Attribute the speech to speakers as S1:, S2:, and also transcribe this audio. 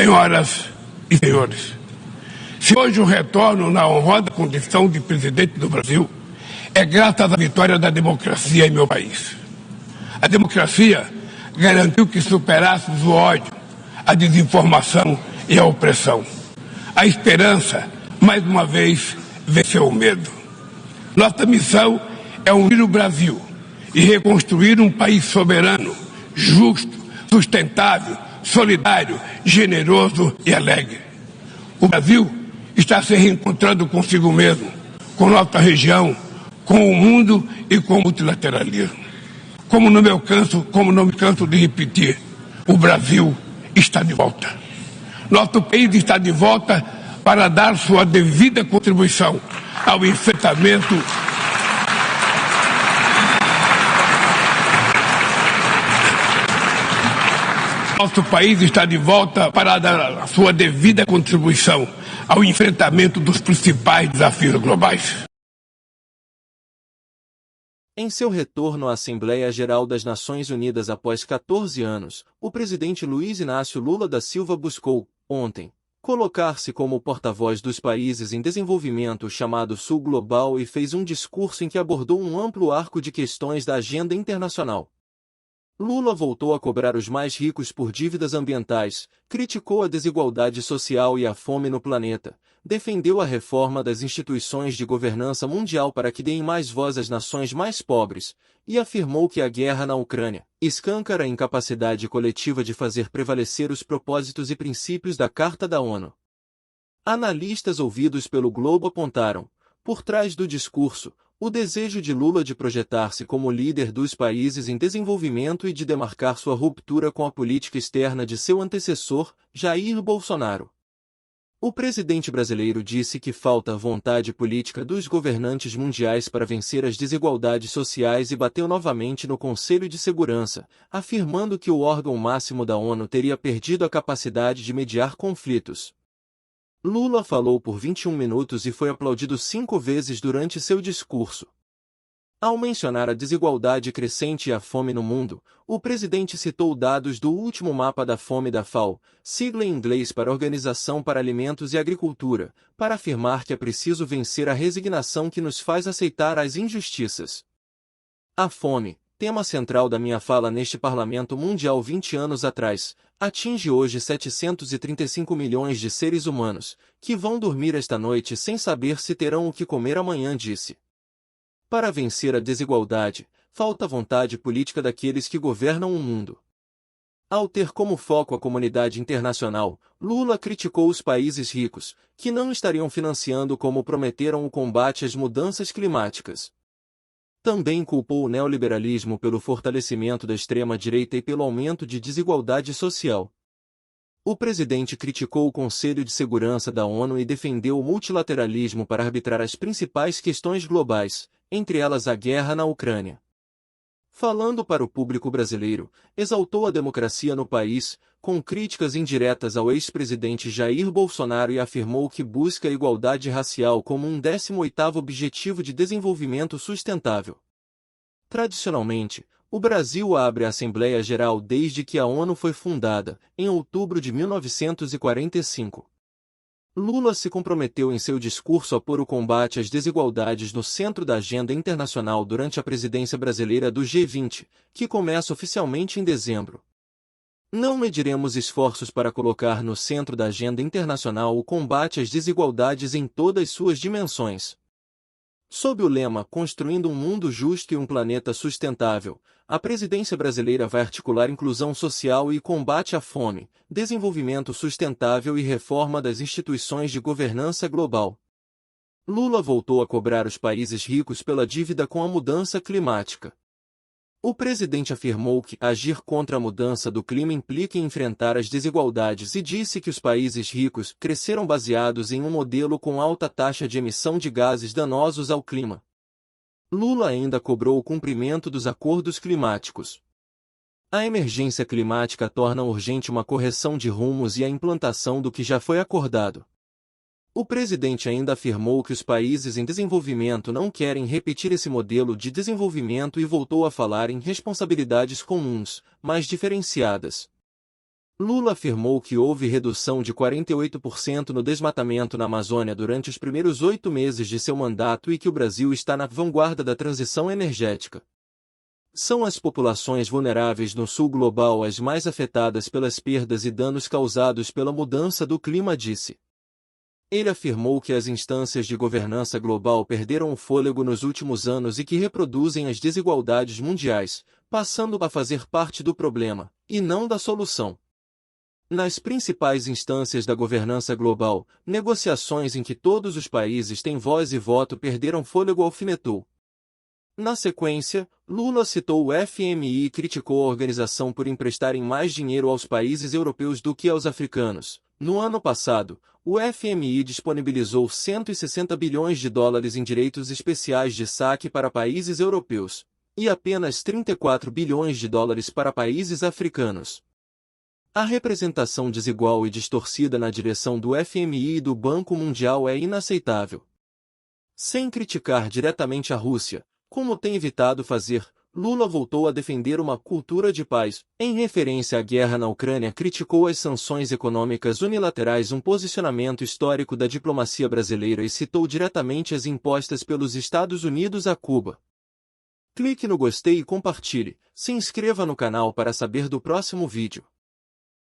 S1: Senhoras e senhores, se hoje eu retorno na honrosa condição de presidente do Brasil, é graças à vitória da democracia em meu país. A democracia garantiu que superássemos o ódio, a desinformação e a opressão. A esperança, mais uma vez, venceu o medo. Nossa missão é unir o Brasil e reconstruir um país soberano, justo, sustentável, solidário, generoso e alegre. O Brasil está se reencontrando consigo mesmo, com nossa região, com o mundo e com o multilateralismo. Como não me canso de repetir, o Brasil está de volta. Nosso país está de volta para dar sua devida contribuição ao enfrentamento Nosso país está de volta para dar a sua devida contribuição ao enfrentamento dos principais desafios globais.
S2: Em seu retorno à Assembleia Geral das Nações Unidas após 14 anos, o presidente Luiz Inácio Lula da Silva buscou, ontem, colocar-se como porta-voz dos países em desenvolvimento chamado Sul Global e fez um discurso em que abordou um amplo arco de questões da agenda internacional. Lula voltou a cobrar os mais ricos por dívidas ambientais, criticou a desigualdade social e a fome no planeta, defendeu a reforma das instituições de governança mundial para que deem mais voz às nações mais pobres, e afirmou que a guerra na Ucrânia escancara a incapacidade coletiva de fazer prevalecer os propósitos e princípios da Carta da ONU. Analistas ouvidos pelo Globo apontaram, por trás do discurso, o desejo de Lula de projetar-se como líder dos países em desenvolvimento e de demarcar sua ruptura com a política externa de seu antecessor, Jair Bolsonaro. O presidente brasileiro disse que falta vontade política dos governantes mundiais para vencer as desigualdades sociais e bateu novamente no Conselho de Segurança, afirmando que o órgão máximo da ONU teria perdido a capacidade de mediar conflitos. Lula falou por 21 minutos e foi aplaudido 5 vezes durante seu discurso. Ao mencionar a desigualdade crescente e a fome no mundo, o presidente citou dados do último mapa da fome da FAO, sigla em inglês para Organização para Alimentos e Agricultura, para afirmar que é preciso vencer a resignação que nos faz aceitar as injustiças. A fome, tema central da minha fala neste Parlamento Mundial 20 anos atrás, atinge hoje 735 milhões de seres humanos, que vão dormir esta noite sem saber se terão o que comer amanhã, disse. Para vencer a desigualdade, falta vontade política daqueles que governam o mundo. Ao ter como foco a comunidade internacional, Lula criticou os países ricos, que não estariam financiando como prometeram o combate às mudanças climáticas. Também culpou o neoliberalismo pelo fortalecimento da extrema-direita e pelo aumento de desigualdade social. O presidente criticou o Conselho de Segurança da ONU e defendeu o multilateralismo para arbitrar as principais questões globais, entre elas a guerra na Ucrânia. Falando para o público brasileiro, exaltou a democracia no país, com críticas indiretas ao ex-presidente Jair Bolsonaro e afirmou que busca a igualdade racial como um 18º objetivo de desenvolvimento sustentável. Tradicionalmente, o Brasil abre a Assembleia Geral desde que a ONU foi fundada, em outubro de 1945. Lula se comprometeu em seu discurso a pôr o combate às desigualdades no centro da agenda internacional durante a presidência brasileira do G20, que começa oficialmente em dezembro. Não mediremos esforços para colocar no centro da agenda internacional o combate às desigualdades em todas suas dimensões. Sob o lema Construindo um Mundo Justo e um Planeta Sustentável, a presidência brasileira vai articular inclusão social e combate à fome, desenvolvimento sustentável e reforma das instituições de governança global. Lula voltou a cobrar os países ricos pela dívida com a mudança climática. O presidente afirmou que agir contra a mudança do clima implica em enfrentar as desigualdades e disse que os países ricos cresceram baseados em um modelo com alta taxa de emissão de gases danosos ao clima. Lula ainda cobrou o cumprimento dos acordos climáticos. A emergência climática torna urgente uma correção de rumos e a implantação do que já foi acordado. O presidente ainda afirmou que os países em desenvolvimento não querem repetir esse modelo de desenvolvimento e voltou a falar em responsabilidades comuns, mas diferenciadas. Lula afirmou que houve redução de 48% no desmatamento na Amazônia durante os primeiros 8 meses de seu mandato e que o Brasil está na vanguarda da transição energética. São as populações vulneráveis no sul global as mais afetadas pelas perdas e danos causados pela mudança do clima, disse. Ele afirmou que as instâncias de governança global perderam o fôlego nos últimos anos e que reproduzem as desigualdades mundiais, passando a fazer parte do problema, e não da solução. Nas principais instâncias da governança global, negociações em que todos os países têm voz e voto perderam fôlego, alfinetou. Na sequência, Lula citou o FMI e criticou a organização por emprestarem mais dinheiro aos países europeus do que aos africanos. No ano passado, o FMI disponibilizou 160 bilhões de dólares em direitos especiais de saque para países europeus, e apenas 34 bilhões de dólares para países africanos. A representação desigual e distorcida na direção do FMI e do Banco Mundial é inaceitável. Sem criticar diretamente a Rússia, como tem evitado fazer, Lula voltou a defender uma cultura de paz. Em referência à guerra na Ucrânia, criticou as sanções econômicas unilaterais, um posicionamento histórico da diplomacia brasileira, e citou diretamente as impostas pelos Estados Unidos a Cuba. Clique no gostei e compartilhe. Se inscreva no canal para saber do próximo vídeo.